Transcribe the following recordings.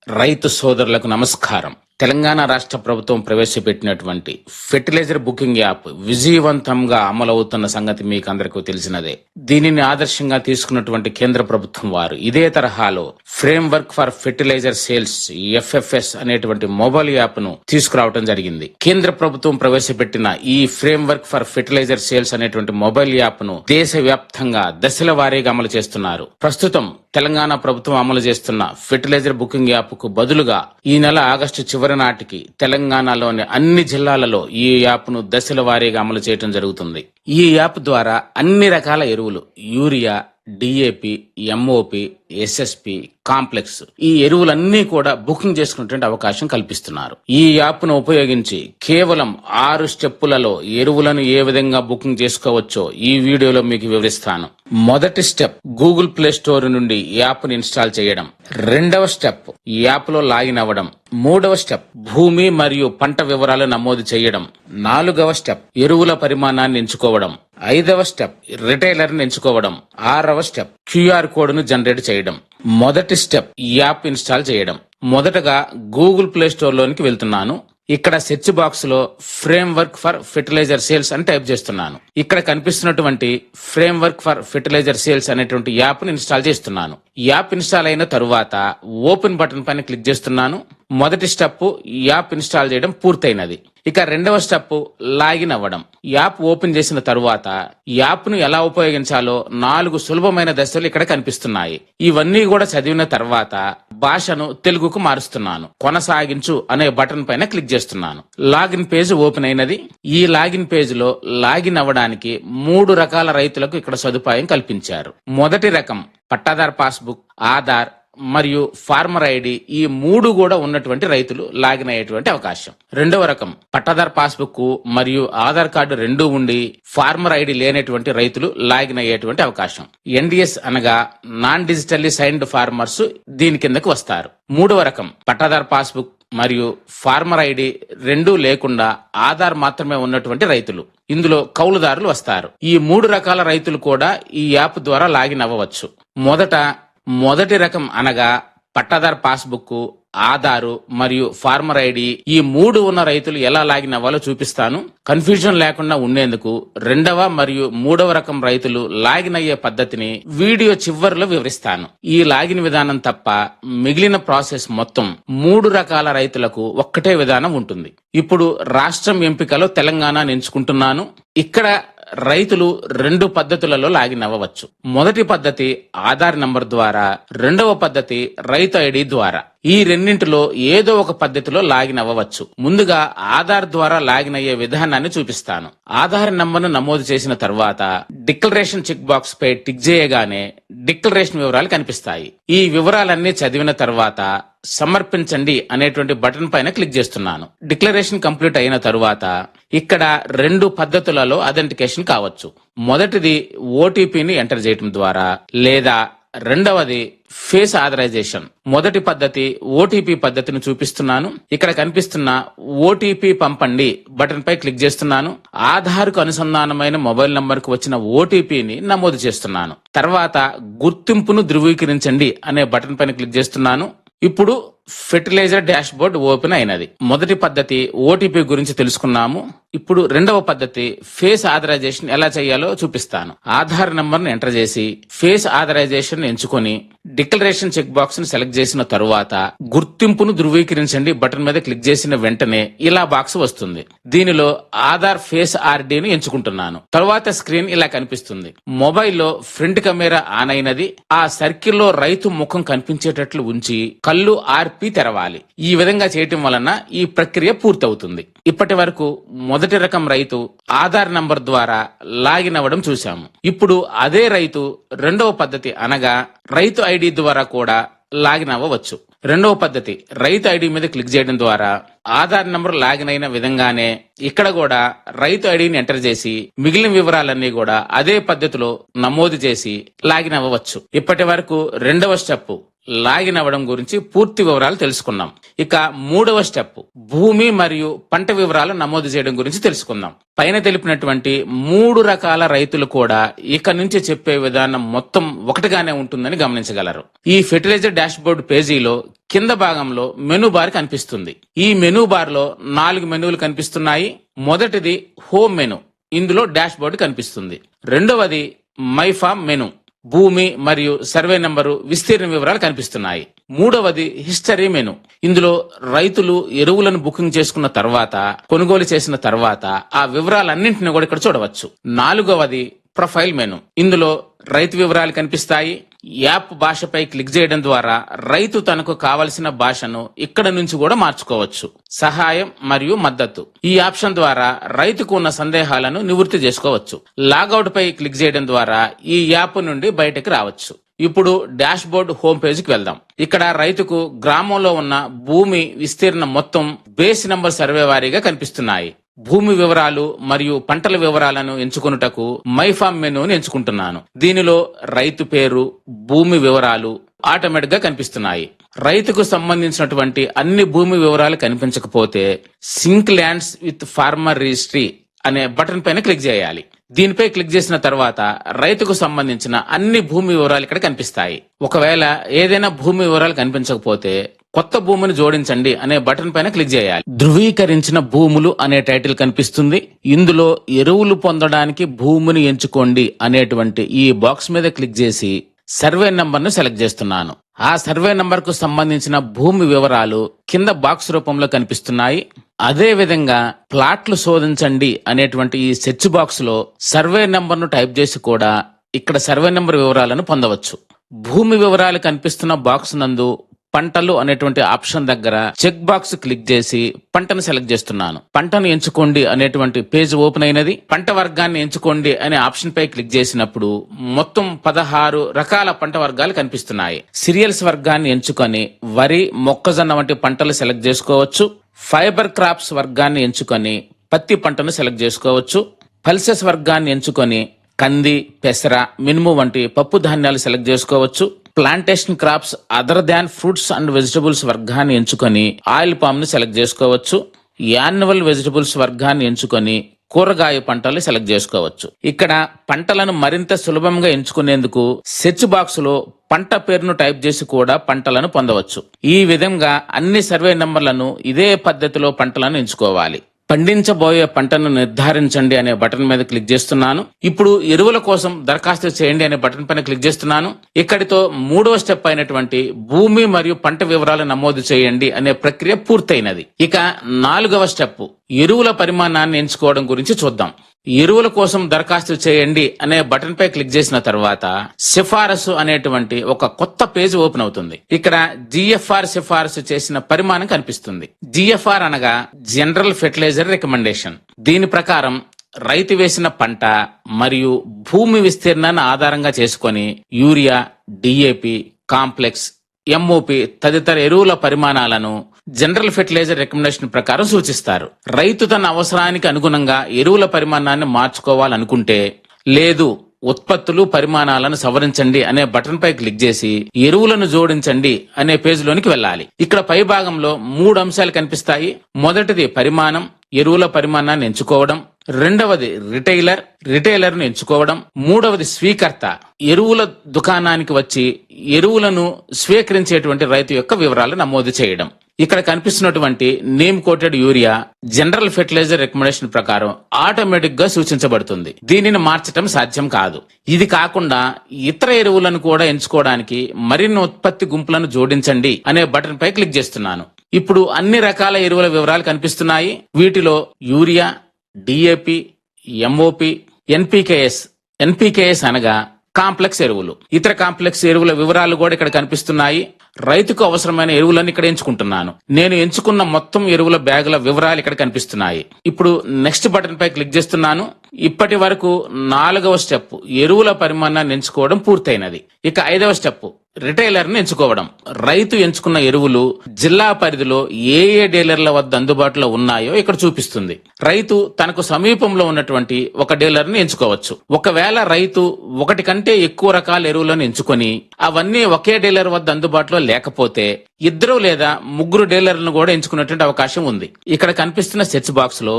రైతు సోదరులకు నమస్కారం. తెలంగాణ రాష్ట్ర ప్రభుత్వం ప్రవేశపెట్టినటువంటి ఫెర్టిలైజర్ బుకింగ్ యాప్ విజయవంతంగా అమలవుతున్న సంగతి మీకు అందరికీ తెలిసినదే. దీనిని ఆదర్శంగా తీసుకున్నటువంటి కేంద్ర ప్రభుత్వం వారు ఇదే తరహాలో framework for fertiliser sales FFS అనేటువంటి మొబైల్ యాప్ ను తీసుకురావడం జరిగింది. కేంద్ర ప్రభుత్వం ప్రవేశపెట్టిన ఈ ఫ్రేమ్వర్క్ ఫర్ ఫెర్టిలైజర్ సేల్స్ అనేటువంటి మొబైల్ యాప్ ను దేశవ్యాప్తంగా దశల వారీగా అమలు చేస్తున్నారు. ప్రస్తుతం తెలంగాణ ప్రభుత్వం అమలు చేస్తున్న ఫెర్టిలైజర్ బుకింగ్ యాప్ కు బదులుగా ఈ నెల ఆగస్టు చివరి నాటికి తెలంగాణలోని అన్ని జిల్లాలలో ఈ యాప్ ను దశల వారీగా అమలు చేయడం జరుగుతుంది. ఈ యాప్ ద్వారా అన్ని రకాల ఎరువులు urea, DAP, MOP, SSP, complex ఈ ఎరువులన్నీ కూడా బుకింగ్ చేసుకునేటువంటి అవకాశం కల్పిస్తున్నారు. ఈ యాప్ ను ఉపయోగించి కేవలం 6 స్టెప్పులలో ఎరువులను ఏ విధంగా బుకింగ్ చేసుకోవచ్చో ఈ వీడియోలో మీకు వివరిస్తాను. మొదటి స్టెప్, గూగుల్ ప్లే స్టోర్ నుండి యాప్ ను ఇన్స్టాల్ చేయడం. రెండవ స్టెప్, యాప్ లో లాగిన్ అవ్వడం. మూడవ స్టెప్, భూమి మరియు పంట వివరాలు నమోదు చేయడం. నాలుగవ స్టెప్, ఎరువుల పరిమాణాన్ని ఎంచుకోవడం. ఐదవ స్టెప్, రిటైలర్ ని ఎంచుకోవడం. ఆరవ స్టెప్, QR కోడ్ ను జనరేట్ చేయడం. మొదటి స్టెప్, యాప్ ఇన్స్టాల్ చేయడం. మొదటగా గూగుల్ ప్లే స్టోర్ లోనికి వెళ్తున్నాను. ఇక్కడ సెర్చ్ బాక్స్ లో ఫ్రేమ్వర్క్ ఫర్ ఫెర్టిలైజర్ సేల్స్ అని టైప్ చేస్తున్నాను. ఇక్కడ కనిపిస్తున్నటువంటి ఫ్రేమ్వర్క్ ఫర్ ఫెర్టిలైజర్ సేల్స్ అనేటువంటి యాప్ ను ఇన్స్టాల్ చేస్తున్నాను. యాప్ ఇన్స్టాల్ అయిన తరువాత ఓపెన్ బటన్ పైన క్లిక్ చేస్తున్నాను. మొదటి స్టెప్, యాప్ ఇన్స్టాల్ చేయడం పూర్తయినది. ఇక రెండవ స్టెప్, లాగిన్ అవ్వడం. యాప్ ఓపెన్ చేసిన తరువాత యాప్ ను ఎలా ఉపయోగించాలో 4 సులభమైన దశలు ఇక్కడ కనిపిస్తున్నాయి. ఇవన్నీ కూడా చదివిన తర్వాత భాషను తెలుగుకు మారుస్తున్నాను. కొనసాగించు అనే బటన్ పైన క్లిక్ చేస్తున్నాను. లాగిన్ పేజ్ ఓపెన్ అయినది. ఈ లాగిన్ పేజ్ లో లాగిన్ అవ్వడానికి 3 రకాల రైతులకు ఇక్కడ సదుపాయం కల్పించారు. మొదటి రకం పట్టాదార్ పాస్బుక్, ఆధార్ మరియు ఫార్మర్ ఐడి ఈ 3 కూడా ఉన్నటువంటి రైతులు లాగిన్ అయ్యేటువంటి అవకాశం. రెండవ రకం పట్టాదార్ పాస్బుక్ మరియు ఆధార్ కార్డు 2 ఉండి ఫార్మర్ ఐడి లేనటువంటి రైతులు లాగిన్ అయ్యేటువంటి అవకాశం. NDS అనగా నాన్ డిజిటల్లీ సైన్డ్ ఫార్మర్స్ దీని కిందకు వస్తారు. మూడవ రకం పట్టాదార్ పాస్బుక్ మరియు ఫార్మర్ ఐడి 2 లేకుండా ఆధార్ మాత్రమే ఉన్నటువంటి రైతులు, ఇందులో కౌలుదారులు వస్తారు. ఈ 3 రకాల రైతులు కూడా ఈ యాప్ ద్వారా లాగిన్ అవ్వవచ్చు. మొదటి రకం అనగా పట్టాదార్ పాస్బుక్, ఆధారు మరియు ఫార్మర్ ఐడి ఈ 3 ఉన్న రైతులు ఎలా లాగిన్ అవ్వాలో చూపిస్తాను. కన్ఫ్యూజన్ లేకుండా ఉండేందుకు రెండవ మరియు మూడవ రకం రైతులు లాగిన్ అయ్యే పద్ధతిని వీడియో చివరిలో వివరిస్తాను. ఈ లాగిన్ విధానం తప్ప మిగిలిన ప్రాసెస్ మొత్తం 3 రకాల రైతులకు ఒక్కటే విధానం ఉంటుంది. ఇప్పుడు రాష్ట్రం ఎంపికలో తెలంగాణను ఎంచుకుంటున్నాను. ఇక్కడ రైతులు 2 పద్ధతులలో లాగిన్ అవ్వవచ్చు. మొదటి పద్ధతి ఆధార్ నంబర్ ద్వారా, రెండవ పద్ధతి రైతు ఐడి ద్వారా. ఈ రెండింటిలో ఏదో ఒక పద్ధతిలో లాగిన్ అవ్వవచ్చు. ముందుగా ఆధార్ ద్వారా లాగిన్ అయ్యే విధానాన్ని చూపిస్తాను. ఆధార్ నంబర్ ను నమోదు చేసిన తర్వాత డిక్లరేషన్ చెక్ బాక్స్ పై టిక్ చేయగానే డిక్లరేషన్ వివరాలు కనిపిస్తాయి. ఈ వివరాలన్నీ చదివిన తర్వాత సమర్పించండి అనేటువంటి బటన్ పైన క్లిక్ చేస్తున్నాను. డిక్లరేషన్ కంప్లీట్ అయిన తరువాత ఇక్కడ 2 పద్ధతులలో అథెంటికేషన్ కావచ్చు. మొదటిది OTPని ఎంటర్ చేయడం ద్వారా, లేదా రెండవది ఫేస్ ఆథరైజేషన్. మొదటి పద్ధతి OTP పద్ధతిని చూపిస్తున్నాను. ఇక్కడ కనిపిస్తున్న OTP పంపండి బటన్ పై క్లిక్ చేస్తున్నాను. ఆధార్ కు అనుసంధానమైన మొబైల్ నంబర్ కు వచ్చిన OTPని నమోదు చేస్తున్నాను. తర్వాత గుర్తింపును ధృవీకరించండి అనే బటన్ పైన క్లిక్ చేస్తున్నాను. ఇప్పుడు ఫెర్టిలైజర్ డాష్ బోర్డ్ ఓపెన్ అయినది. మొదటి పద్ధతి OTP గురించి తెలుసుకున్నాము. ఇప్పుడు రెండవ పద్ధతి ఫేస్ ఆథరైజేషన్ ఎలా చేయాలో చూపిస్తాను. ఆధార్ నంబర్ ను ఎంటర్ చేసి ఫేస్ ఆథరైజేషన్ ఎంచుకొని డిక్లరేషన్ చెక్ బాక్స్ ను సెలెక్ట్ చేసిన తరువాత గుర్తింపును ధృవీకరించండి బటన్ మీద క్లిక్ చేసిన వెంటనే ఇలా బాక్స్ వస్తుంది. దీనిలో ఆధార్ ఫేస్ RDని ఎంచుకుంటున్నాను. తరువాత స్క్రీన్ ఇలా కనిపిస్తుంది. మొబైల్లో ఫ్రంట్ కెమెరా ఆన్ అయినది. ఆ సర్కిల్లో రైతు ముఖం కనిపించేటట్లు ఉంచి కళ్ళు RP తెరవాలి. ఈ విధంగా చేయటం వలన ఈ ప్రక్రియ పూర్తవుతుంది. ఇప్పటి వరకు మొదటి రకం రైతు ఆధార్ నంబర్ ద్వారా లాగిన్ అవ్వడం చూశాము. ఇప్పుడు అదే రైతు రెండవ పద్ధతి అనగా రైతు ఐడి ద్వారా కూడా లాగిన్ అవ్వవచ్చు. రెండవ పద్ధతి రైతు ఐడి మీద క్లిక్ చేయడం ద్వారా ఆధార్ నంబర్ లాగిన్ అయిన విధంగానే ఇక్కడ కూడా రైతు ఐడిని ఎంటర్ చేసి మిగిలిన వివరాలన్నీ కూడా అదే పద్ధతిలో నమోదు చేసి లాగిన్ అవ్వవచ్చు. ఇప్పటి వరకు రెండవ స్టెప్ లాగిన్ అవ్వడం గురించి పూర్తి వివరాలు తెలుసుకున్నాం. ఇక మూడవ స్టెప్ భూమి మరియు పంట వివరాలు నమోదు చేయడం గురించి తెలుసుకుందాం. పైన తెలిపినటువంటి 3 రకాల రైతులు కూడా ఇక నుంచి చెప్పే విధానం మొత్తం ఒకటిగానే ఉంటుందని గమనించగలరు. ఈ ఫెర్టిలైజర్ డాష్ బోర్డ్ పేజీలో కింద భాగంలో మెనూ బార్ కనిపిస్తుంది. ఈ మెనూ బార్ లో 4 మెనూలు కనిపిస్తున్నాయి. మొదటిది హోమ్ మెనూ, ఇందులో డాష్ బోర్డు కనిపిస్తుంది. రెండవది మై ఫామ్ మెనూ, భూమి మరియు సర్వే నంబరు విస్తీర్ణ వివరాలు కనిపిస్తున్నాయి. మూడవది హిస్టరీ మెనూ, ఇందులో రైతులు ఎరువులను బుకింగ్ చేసుకున్న తర్వాత, కొనుగోలు చేసిన తర్వాత ఆ వివరాలన్నింటినీ కూడా ఇక్కడ చూడవచ్చు. నాలుగవది ప్రొఫైల్ మెనూ, ఇందులో రైతు వివరాలు కనిపిస్తాయి. యాప్ భాషపై క్లిక్ చేయడం ద్వారా రైతు తనకు కావలసిన భాషను ఇక్కడ నుంచి కూడా మార్చుకోవచ్చు. సహాయం మరియు మద్దతు, ఈ ఆప్షన్ ద్వారా రైతుకు ఉన్న సందేహాలను నివృత్తి చేసుకోవచ్చు. లాగౌట్ పై క్లిక్ చేయడం ద్వారా ఈ యాప్ నుండి బయటకు రావచ్చు. ఇప్పుడు డాష్ బోర్డ్ హోమ్ పేజీకి వెళ్దాం. ఇక్కడ రైతుకు గ్రామంలో ఉన్న భూమి విస్తీర్ణం మొత్తం బేస్ నంబర్ సర్వే వారీగా కనిపిస్తున్నాయి. భూమి వివరాలు మరియు పంటల వివరాలను ఎంచుకొనుటకు మై ఫామ్ మెనూని ఎంచుకుంటున్నాను. దీనిలో రైతు పేరు, భూమి వివరాలు ఆటోమేటిక్ గా కనిపిస్తున్నాయి. రైతుకు సంబంధించినటువంటి అన్ని భూమి వివరాలు కనిపించకపోతే sync lands with farmer registry అనే బటన్ పైన క్లిక్ చేయాలి. దీనిపై క్లిక్ చేసిన తర్వాత రైతుకు సంబంధించిన అన్ని భూమి వివరాలు ఇక్కడ కనిపిస్తాయి. ఒకవేళ ఏదైనా భూమి వివరాలు కనిపించకపోతే కొత్త భూమిని జోడించండి అనే బటన్ పైన క్లిక్ చేయాలి. ధృవీకరించిన భూములు అనే టైటిల్ కనిపిస్తుంది. ఇందులో ఎరువులు పొందడానికి భూమిని ఎంచుకోండి అనేటువంటి ఈ బాక్స్ మీద క్లిక్ చేసి సర్వే నంబర్ ను సెలెక్ట్ చేస్తున్నాను. ఆ సర్వే నంబర్ కు సంబంధించిన భూమి వివరాలు కింద బాక్స్ రూపంలో కనిపిస్తున్నాయి. అదే విధంగా ప్లాట్లు శోధించండి అనేటువంటి ఈ సెర్చ్ బాక్స్ లో సర్వే నంబర్ ను టైప్ చేసి కూడా ఇక్కడ సర్వే నంబర్ వివరాలను పొందవచ్చు. భూమి వివరాలు కనిపిస్తున్న బాక్స్ నందు పంటలు అనేటువంటి ఆప్షన్ దగ్గర చెక్ బాక్స్ క్లిక్ చేసి పంటను సెలెక్ట్ చేస్తున్నాను. పంటను ఎంచుకోండి అనేటువంటి పేజ్ ఓపెన్ అయినది. పంట వర్గాన్ని ఎంచుకోండి అనే ఆప్షన్ పై క్లిక్ చేసినప్పుడు మొత్తం 16 రకాల పంట వర్గాలు కనిపిస్తున్నాయి. సీరియల్స్ వర్గాన్ని ఎంచుకొని వరి, మొక్కజొన్న వంటి పంటలు సెలెక్ట్ చేసుకోవచ్చు. ఫైబర్ క్రాప్స్ వర్గాన్ని ఎంచుకొని పత్తి పంటను సెలెక్ట్ చేసుకోవచ్చు. పల్సెస్ వర్గాన్ని ఎంచుకొని కంది, పెసర, మినుము వంటి పప్పు ధాన్యాలు సెలెక్ట్ చేసుకోవచ్చు. Plantation crops other than fruits and vegetables వర్గాన్ని ఎంచుకొని ఆయిల్ పామ్ ను సెలెక్ట్ చేసుకోవచ్చు. యాన్యువల్ వెజిటబుల్స్ వర్గాన్ని ఎంచుకొని కూరగాయ పంటలు సెలెక్ట్ చేసుకోవచ్చు. ఇక్కడ పంటలను మరింత సులభంగా ఎంచుకునేందుకు సెర్చ్ బాక్స్ లో పంట పేరును టైప్ చేసి కూడా పంటలను పొందవచ్చు. ఈ విధంగా అన్ని సర్వే నంబర్లను ఇదే పద్ధతిలో పంటలను ఎంచుకోవాలి. పండించబోయే పంటను నిర్ధారించండి అనే బటన్ మీద క్లిక్ చేస్తున్నాను. ఇప్పుడు ఎరువుల కోసం దరఖాస్తు చేయండి అనే బటన్ పైన క్లిక్ చేస్తున్నాను. ఇక్కడితో 3వ స్టెప్ అయినటువంటి భూమి మరియు పంట వివరాలు నమోదు చేయండి అనే ప్రక్రియ పూర్తయినది. ఇక 4వ స్టెప్ ఎరువుల పరిమాణాన్ని ఎంచుకోవడం గురించి చూద్దాం. ఎరువుల కోసం దరఖాస్తు చేయండి అనే బటన్ పై క్లిక్ చేసిన తర్వాత సిఫారసు అనేటువంటి ఒక కొత్త పేజ్ ఓపెన్ అవుతుంది. ఇక్కడ జిఎఫ్ఆర్ సిఫారసు చేసిన పరిమాణం కనిపిస్తుంది. జిఎఫ్ఆర్ అనగా జనరల్ ఫెర్టిలైజర్ రికమెండేషన్. దీని ప్రకారం రైతు వేసిన పంట మరియు భూమి విస్తీర్ణాన్ని ఆధారంగా చేసుకొని యూరియా, డిఏపి, కాంప్లెక్స్, ఎంఓపి తదితర ఎరువుల పరిమాణాలను జనరల్ ఫెర్టిలైజర్ రికమెండేషన్ ప్రకారం సూచిస్తారు. రైతు తన అవసరానికి అనుగుణంగా ఎరువుల పరిమాణాన్ని మార్చుకోవాలనుకుంటే, లేదు ఉత్పత్తులు పరిమాణాలను సవరించండి అనే బటన్ పై క్లిక్ చేసి ఎరువులను జోడించండి అనే పేజ్ లోనికి వెళ్ళాలి. ఇక్కడ పై భాగంలో 3 అంశాలు కనిపిస్తాయి. మొదటిది పరిమాణం, ఎరువుల పరిమాణాన్ని ఎంచుకోవడం. రెండవది రిటైలర్ ను ఎంచుకోవడం. మూడవది స్వీకర్త, ఎరువుల దుకాణానికి వచ్చి ఎరువులను స్వీకరించేటువంటి రైతు యొక్క వివరాలు నమోదు చేయడం. ఇక్కడ కనిపిస్తున్నటువంటి neem coated urea general fertiliser recommendation ప్రకారం ఆటోమేటిక్ గా సూచించబడుతుంది. దీనిని మార్చడం సాధ్యం కాదు. ఇది కాకుండా ఇతర ఎరువులను కూడా ఎంచుకోవడానికి మరిన్ని ఉత్పత్తి గుంపులను జోడించండి అనే బటన్ పై క్లిక్ చేస్తున్నాను. ఇప్పుడు అన్ని రకాల ఎరువుల వివరాలు కనిపిస్తున్నాయి. వీటిలో యూరియా, డిఏపి, ఎంఓపి, ఎన్పికేఎస్ అనగా కాంప్లెక్స్ ఎరువులు, ఇతర కాంప్లెక్స్ ఎరువుల వివరాలు కూడా ఇక్కడ కనిపిస్తున్నాయి. రైతుకు అవసరమైన ఎరువులను ఇక్కడ ఎంచుకుంటున్నాను. నేను ఎంచుకున్న మొత్తం ఎరువుల బ్యాగుల వివరాలు ఇక్కడ కనిపిస్తున్నాయి. ఇప్పుడు నెక్స్ట్ బటన్ పై క్లిక్ చేస్తున్నాను. ఇప్పటి వరకు 4వ స్టెప్ ఎరువుల పరిమాణాన్ని ఎంచుకోవడం పూర్తయినది. ఇక 5వ స్టెప్ రిటైలర్ ను ఎంచుకోవడం. రైతు ఎంచుకున్న ఎరువులు జిల్లా పరిధిలో ఏ డీలర్ల వద్ద అందుబాటులో ఉన్నాయో ఇక్కడ చూపిస్తుంది. రైతు తనకు సమీపంలో ఉన్నటువంటి ఒక డీలర్ ని ఎంచుకోవచ్చు. ఒకవేళ రైతు ఒకటి కంటే ఎక్కువ రకాల ఎరువులను ఎంచుకొని అవన్నీ ఒకే డీలర్ వద్ద అందుబాటులో లేకపోతే 2 లేదా 3 డీలర్లను కూడా ఎంచుకునేటువంటి అవకాశం ఉంది. ఇక్కడ కనిపిస్తున్న సెర్చ్ బాక్స్ లో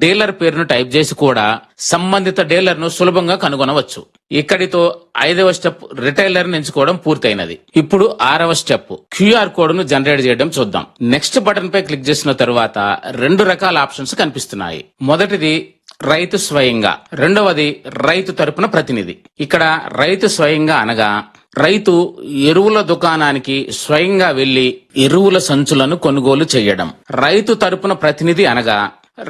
డీలర్ పేరును టైప్ చేసి కూడా సంబంధిత డీలర్ ను సులభంగా కనుగొనవచ్చు. ఇక్కడితో 5వ స్టెప్ రిటైలర్ ను ఎంచుకోవడం పూర్తయినది. ఇప్పుడు 6వ స్టెప్ క్యూఆర్ కోడ్ ను జనరేట్ చేయడం చూద్దాం. నెక్స్ట్ బటన్ పై క్లిక్ చేసిన తరువాత 2 రకాల ఆప్షన్స్ కనిపిస్తున్నాయి. మొదటిది రైతు స్వయంగా, రెండవది రైతు తరపున ప్రతినిధి. ఇక్కడ రైతు స్వయంగా అనగా రైతు ఎరువుల దుకాణానికి స్వయంగా వెళ్లి ఎరువుల సంచులను కొనుగోలు చేయడం. రైతు తరపున ప్రతినిధి అనగా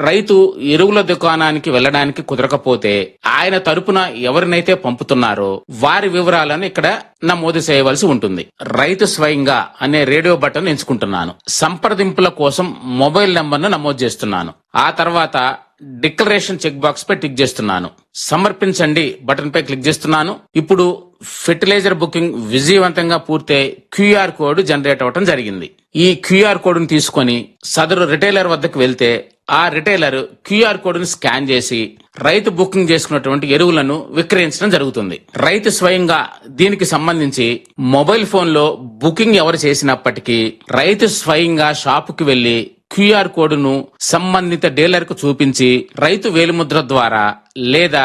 రైతు ఎరువుల దుకాణానికి వెళ్లడానికి కుదరకపోతే ఆయన తరపున ఎవరినైతే పంపుతున్నారో వారి వివరాలను ఇక్కడ నమోదు చేయవలసి ఉంటుంది. రైతు స్వయంగా అనే రేడియో బటన్ ఎంచుకుంటున్నాను. సంప్రదింపుల కోసం మొబైల్ నంబర్ను నమోదు చేస్తున్నాను. ఆ తర్వాత డిక్లరేషన్ చెక్ బాక్స్ పై టిక్ చేస్తున్నాను. సమర్పించండి బటన్ పై క్లిక్ చేస్తున్నాను. ఇప్పుడు ఫెర్టిలైజర్ బుకింగ్ విజయవంతంగా పూర్తయి క్యూఆర్ కోడ్ జనరేట్ అవడం జరిగింది. ఈ క్యూఆర్ కోడ్ ను తీసుకొని సదరు రిటైలర్ వద్దకు వెళ్తే ఆ రిటైలర్ క్యూఆర్ కోడ్ ను స్కాన్ చేసి రైతు బుకింగ్ చేసుకున్నటువంటి ఎరువులను విక్రయించడం జరుగుతుంది. రైతు స్వయంగా దీనికి సంబంధించి మొబైల్ ఫోన్ లో బుకింగ్ ఎవరు చేసినప్పటికీ రైతు స్వయంగా షాపుకి వెళ్లి క్యూఆర్ కోడ్ ను సంబంధిత డీలర్ కు చూపించి రైతు వేలిముద్ర ద్వారా లేదా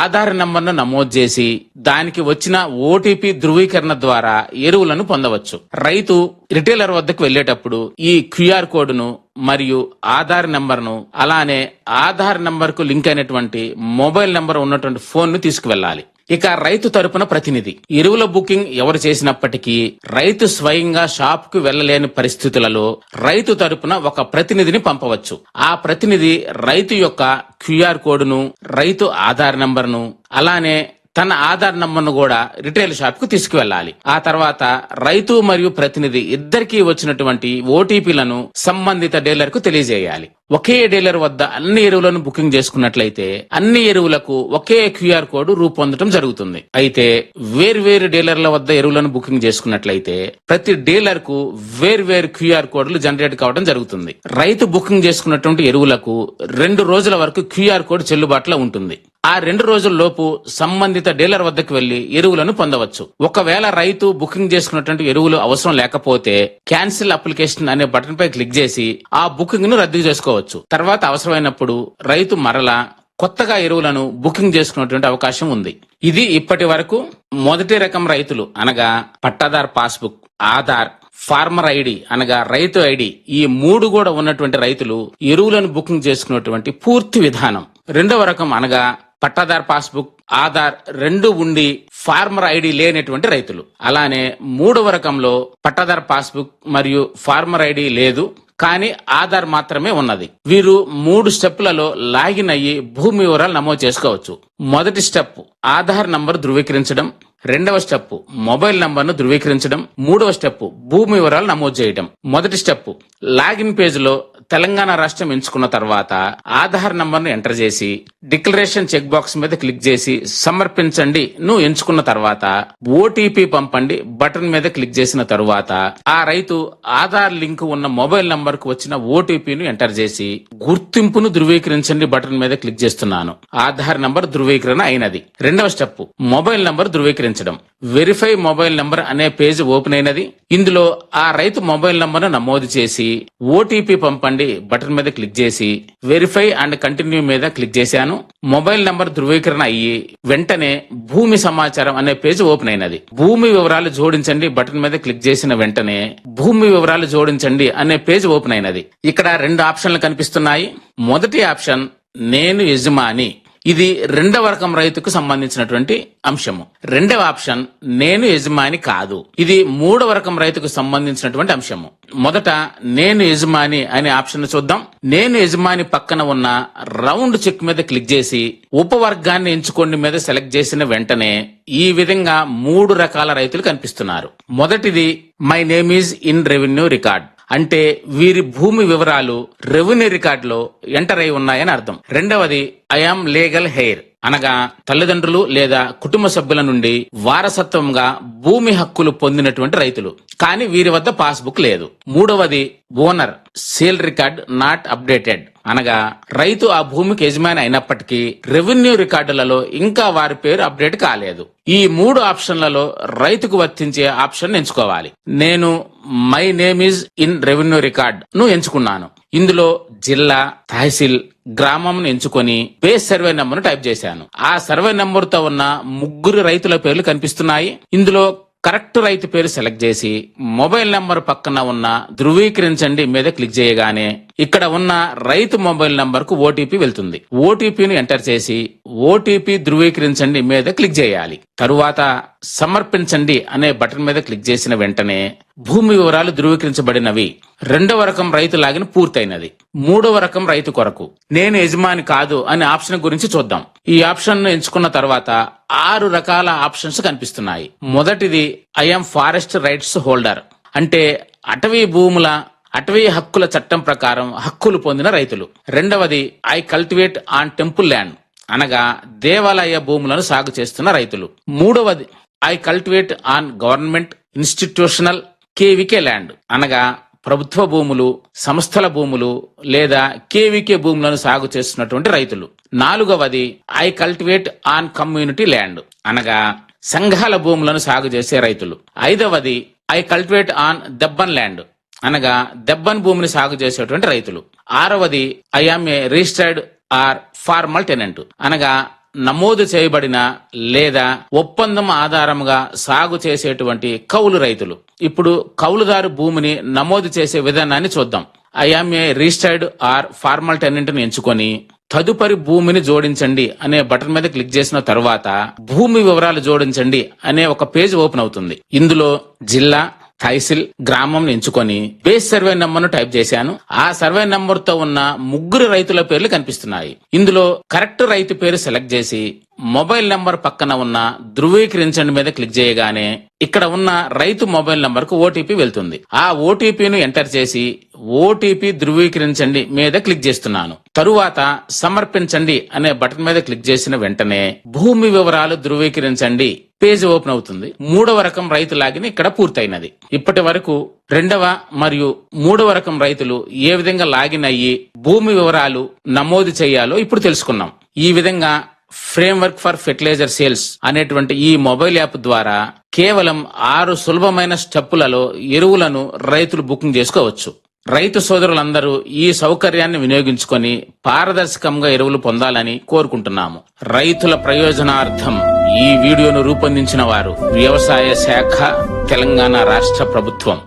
ఆధార్ నంబర్ను నమోదు చేసి దానికి వచ్చిన ఓటీపీ ధృవీకరణ ద్వారా ఎరువులను పొందవచ్చు. రైతు రిటైలర్ వద్దకు వెళ్లేటప్పుడు ఈ క్యూఆర్ కోడ్ ను మరియు ఆధార్ నంబర్ ను అలానే ఆధార్ నంబర్ కు లింక్ అయినటువంటి మొబైల్ నంబర్ ఉన్నటువంటి ఫోన్ ను తీసుకువెళ్లాలి. ఇక రైతు తరపున ప్రతినిధి ఎరువుల బుకింగ్ ఎవరు చేసినప్పటికీ రైతు స్వయంగా షాప్ కు వెళ్లలేని పరిస్థితులలో రైతు తరపున ఒక ప్రతినిధిని పంపవచ్చు. ఆ ప్రతినిధి రైతు యొక్క క్యూఆర్ కోడ్ ను, రైతు ఆధార్ నంబర్ ను అలానే తన ఆధార్ నంబర్ ను కూడా రిటైల్ షాప్ కు తీసుకువెళ్లాలి. ఆ తర్వాత రైతు మరియు ప్రతినిధి ఇద్దరికీ వచ్చినటువంటి ఓటీపీలను సంబంధిత డీలర్ కు తెలియజేయాలి. ఒకే డీలర్ వద్ద అన్ని ఎరువులను బుకింగ్ చేసుకున్నట్లయితే అన్ని ఎరువులకు ఒకే క్యూఆర్ కోడ్ రూపొందడం జరుగుతుంది. అయితే వేర్వేరు డీలర్ల వద్ద ఎరువులను బుకింగ్ చేసుకున్నట్లయితే ప్రతి డీలర్ కు వేర్వేరు క్యూఆర్ కోడ్లు జనరేట్ కావడం జరుగుతుంది. రైతు బుకింగ్ చేసుకున్నటువంటి ఎరువులకు 2 రోజుల వరకు క్యూఆర్ కోడ్ చెల్లుబాటులో ఉంటుంది. ఆ 2 రోజుల లోపు సంబంధిత డీలర్ వద్దకు వెళ్లి ఎరువులను పొందవచ్చు. ఒకవేళ రైతు బుకింగ్ చేసుకున్నటువంటి ఎరువులు అవసరం లేకపోతే క్యాన్సిల్ అప్లికేషన్ అనే బటన్ పై క్లిక్ చేసి ఆ బుకింగ్ ను రద్దు చేసుకోవచ్చు. తర్వాత అవసరమైనప్పుడు రైతు మరలా కొత్తగా ఎరువులను బుకింగ్ చేసుకున్నటువంటి అవకాశం ఉంది. ఇది ఇప్పటి వరకు మొదటి రకం రైతులు అనగా పట్టాదార్ పాస్బుక్, ఆధార్, ఫార్మర్ ఐడి అనగా రైతు ఐడి ఈ 3 కూడా ఉన్నటువంటి రైతులు ఎరువులను బుకింగ్ చేసుకున్నటువంటి పూర్తి విధానం. రెండవ రకం అనగా పట్టాదార్ పాస్బుక్, ఆధార్ 2 ఉండి ఫార్మర్ ఐడి లేనటువంటి రైతులు. అలానే 3వ రకంలో పట్టాదార్ పాస్బుక్ మరియు ఫార్మర్ ఐడి లేదు కానీ ఆధార్ మాత్రమే ఉన్నది. వీరు 3 స్టెప్లలో లాగిన్ అయ్యి భూమి వివరాలు నమోదు చేసుకోవచ్చు. మొదటి స్టెప్ ఆధార్ నంబర్ ధృవీకరించడం, రెండవ స్టెప్ మొబైల్ నంబర్ ను ధృవీకరించడం, మూడవ స్టెప్ భూమి వివరాలు నమోదు చేయడం. మొదటి స్టెప్ లాగిన్ పేజ్ లో తెలంగాణ రాష్ట్రం ఎంచుకున్న తర్వాత ఆధార్ నంబర్ ను ఎంటర్ చేసి డిక్లరేషన్ చెక్ బాక్స్ మీద క్లిక్ చేసి సమర్పించండి ను ఎంచుకున్న తర్వాత ఓటీపీ పంపండి బటన్ మీద క్లిక్ చేసిన తరువాత ఆ రైతు ఆధార్ లింక్ ఉన్న మొబైల్ నంబర్ కు వచ్చిన ఓటీపీను ఎంటర్ చేసి గుర్తింపును ధృవీకరించండి బటన్ మీద క్లిక్ చేస్తున్నాను. ఆధార్ నంబర్ ధృవీకరణ అయినది. రెండవ స్టెప్ మొబైల్ నంబర్ ధృవీకరించడం. వెరిఫై మొబైల్ నంబర్ అనే పేజ్ ఓపెన్ అయినది. ఇందులో ఆ రైతు మొబైల్ నంబర్ ను నమోదు చేసి ఓటీపీ పంపండి బటన్ మీద క్లిక్ చేసి వెరిఫై అండ్ కంటిన్యూ మీద క్లిక్ చేశాను. మొబైల్ నంబర్ ధృవీకరణ అయ్యి వెంటనే భూమి సమాచారం అనే పేజ్ ఓపెన్ అయినది. భూమి వివరాలు జోడించండి బటన్ మీద క్లిక్ చేసిన వెంటనే భూమి వివరాలు జోడించండి అనే పేజ్ ఓపెన్ అయినది. ఇక్కడ 2 ఆప్షన్లు కనిపిస్తున్నాయి. మొదటి ఆప్షన్ నేను యజమాని. ఇది రెండవ రకం రైతుకు సంబంధించినటువంటి అంశము. రెండవ ఆప్షన్ నేను యజమాని కాదు. ఇది మూడవ రకం రైతుకు సంబంధించినటువంటి అంశము. మొదట నేను యజమాని అనే ఆప్షన్ చూద్దాం. నేను యజమాని పక్కన ఉన్న రౌండ్ చెక్ మీద క్లిక్ చేసి ఉపవర్గాన్ని ఎంచుకోండి మీద సెలెక్ట్ చేసిన వెంటనే ఈ విధంగా 3 రకాల రైతులు కనిపిస్తున్నారు. మొదటిది my name is in revenue record, అంటే వీరి భూమి వివరాలు రెవెన్యూ రికార్డులో ఎంటర్ అయి ఉన్నాయని అర్థం. రెండవది ఐఆమ్ లీగల్ హెయిర్, అనగా తల్లిదండ్రులు లేదా కుటుంబ సభ్యుల నుండి వారసత్వంగా భూమి హక్కులు పొందినటువంటి రైతులు, కానీ వీరి వద్ద పాస్బుక్ లేదు. మూడవది owner sale record not updated, అనగా రైతు ఆ భూమికి యజమాని అయినప్పటికీ రెవెన్యూ రికార్డులలో ఇంకా వారి పేరు అప్డేట్ కాలేదు. ఈ 3 ఆప్షన్లలో రైతుకు వర్తించే ఆప్షన్ ఎంచుకోవాలి. నేను my name is in revenue record ను ఎంచుకున్నాను. ఇందులో జిల్లా, తహసీల్, గ్రామం ఎంచుకొని బేస్ సర్వే నెంబర్ టైప్ చేశాను. ఆ సర్వే నెంబర్ తో ఉన్న 3 రైతుల పేర్లు కనిపిస్తున్నాయి. ఇందులో కరెక్ట్ రైతు పేరు సెలెక్ట్ చేసి మొబైల్ నెంబర్ పక్కన ఉన్న ధృవీకరించండి మీద క్లిక్ చేయగానే ఇక్కడ ఉన్న రైతు మొబైల్ నంబర్ కు ఓటీపీ వెళ్తుంది. ఓటీపీని ఎంటర్ చేసి ఓటీపీ ధృవీకరించండి మీద క్లిక్ చేయాలి. తరువాత సమర్పించండి అనే బటన్ మీద క్లిక్ చేసిన వెంటనే భూమి వివరాలు ధృవీకరించబడినవి. రెండవ రకం రైతు లాగిన్ పూర్తయినది. మూడవ రకం రైతు కొరకు నేను యజమాని కాదు అనే ఆప్షన్ గురించి చూద్దాం. ఈ ఆప్షన్ ను ఎంచుకున్న తర్వాత 6 రకాల ఆప్షన్స్ కనిపిస్తున్నాయి. మొదటిది ఐఎమ్ ఫారెస్ట్ రైట్స్ హోల్డర్, అంటే అటవీ హక్కుల చట్టం ప్రకారం హక్కులు పొందిన రైతులు. రెండవది I cultivate on temple land, అనగా దేవాలయ భూములను సాగు చేస్తున్న రైతులు. మూడవది I cultivate on government institutional KVK land, అనగా ప్రభుత్వ భూములు, సంస్థల భూములు లేదా కేవికే భూములను సాగు చేస్తున్నటువంటి రైతులు. నాలుగవది I cultivate on community land, అనగా సంఘాల భూములను సాగు చేసే రైతులు. ఐదవది ఐ కల్టివేట్ ఆన్ దెబ్బన్ ల్యాండ్, అనగా దెబ్బన్ భూమిని సాగు చేసేటువంటి రైతులు. ఆరవది I am a registered or formal tenant, అనగా నమోదు చేయబడిన లేదా ఒప్పందం ఆధారముగా సాగు చేసేటువంటి కౌలు రైతులు. ఇప్పుడు కౌలుదారు భూమిని నమోదు చేసే విధానాన్ని చూద్దాం. I am a registered or formal tenant ని ఎంచుకొని తదుపరి భూమిని జోడించండి అనే బటన్ మీద క్లిక్ చేసిన తరువాత భూమి వివరాలు జోడించండి అనే ఒక పేజ్ ఓపెన్ అవుతుంది. ఇందులో జిల్లా, తహసీల్, గ్రామం ఎంచుకొని బేస్ సర్వే నెంబర్ ను టైప్ చేశాను. ఆ సర్వే నెంబర్ తో ఉన్న 3 రైతుల పేర్లు కనిపిస్తున్నాయి. ఇందులో కరెక్ట్ రైతు పేరు సెలెక్ట్ చేసి మొబైల్ నెంబర్ పక్కన ఉన్న ధృవీకరించండి మీద క్లిక్ చేయగానే ఇక్కడ ఉన్న రైతు మొబైల్ నెంబర్ కు ఓటీపీ వెళ్తుంది. ఆ ఓటీపీను ఎంటర్ చేసి ఓటీపీ ధృవీకరించండి మీద క్లిక్ చేస్తున్నాను. తరువాత సమర్పించండి అనే బటన్ మీద క్లిక్ చేసిన వెంటనే భూమి వివరాలు ధృవీకరించండి పేజ్ ఓపెన్ అవుతుంది. మూడవ రకం రైతు లాగిన్ ఇక్కడ పూర్తయినది. ఇప్పటి వరకు రెండవ మరియు మూడవ రకం రైతులు ఏ విధంగా లాగిన్ అయ్యి భూమి వివరాలు నమోదు చేయాలో ఇప్పుడు తెలుసుకున్నాం. ఈ విధంగా ఫ్రేమ్వర్క్ ఫర్ ఫెర్టిలైజర్ సేల్స్ అనేటువంటి ఈ మొబైల్ యాప్ ద్వారా కేవలం 6 సులభమైన స్టెప్పులలో ఎరువులను రైతులు బుకింగ్ చేసుకోవచ్చు. రైతు సోదరులందరూ ఈ సౌకర్యాన్ని వినియోగించుకొని పారదర్శకంగా ఎరువులు పొందాలని కోరుకుంటున్నాము. రైతుల ప్రయోజనార్థం ఈ వీడియోను రూపొందించిన వారు వ్యవసాయ శాఖ, తెలంగాణ రాష్ట్ర ప్రభుత్వం.